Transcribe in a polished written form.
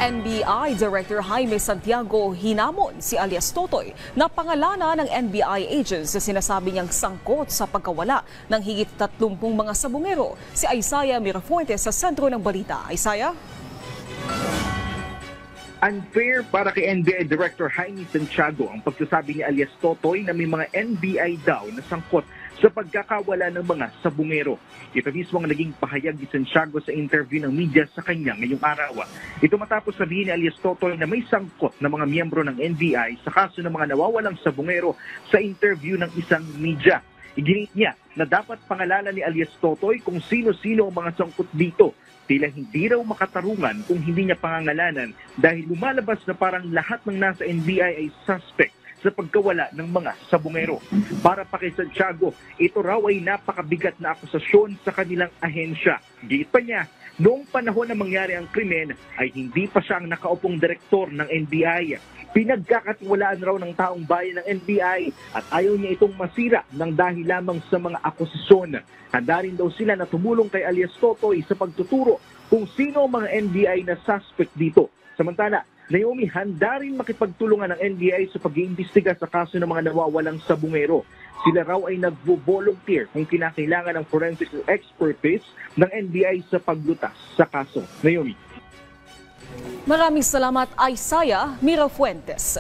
NBI Director Jaime Santiago hinamon si alias Totoy na pangalanan ng NBI agents na sinasabi niyang sangkot sa pagkawala ng higit 30 mga sabungero. Si Isaiah Mirafuentes sa sentro ng balita. Isaiah? Unfair para kay NBI Director Jaime Santiago ang pagsasabi ni alias Totoy na may mga NBI daw na sangkot sa pagkakawala ng mga sabungero. Ito mismo ang naging pahayag ni Santiago sa interview ng media sa kanya ngayong araw. Ito matapos sabihin ni alias Totoy na may sangkot na mga miyembro ng NBI sa kaso ng mga nawawalang sabungero sa interview ng isang media. Iginit niya na dapat pangalanan ni alias Totoy kung sino-sino ang mga sangkot dito. Tila hindi raw makatarungan kung hindi niya pangangalanan dahil lumalabas na parang lahat ng nasa NBI ay suspect sa pagkawala ng mga sabungero. Para pa kay Santiago, ito raw ay napakabigat na akusasyon sa kanilang ahensya. Giit pa niya, noong panahon na mangyari ang krimen ay hindi pa siya ang nakaupong direktor ng NBI. Pinagkakatiwalaan raw ng taong bayan ng NBI at ayaw niya itong masira ng dahil lamang sa mga akusasyon. Handa rin daw sila na tumulong kay alias Totoy sa pagtuturo kung sino ang mga NBI na suspect dito. Samantala, Naomi, handa rin makipagtulungan ng NBI sa pag-iimbestiga sa kaso ng mga nawawalang sabungero. Sila raw ay nagvo-volunteer kung kinakailangan ng forensic expertise ng NBI sa paglutas sa kaso. Naomi. Maraming salamat, Isaiah Mirafuentes.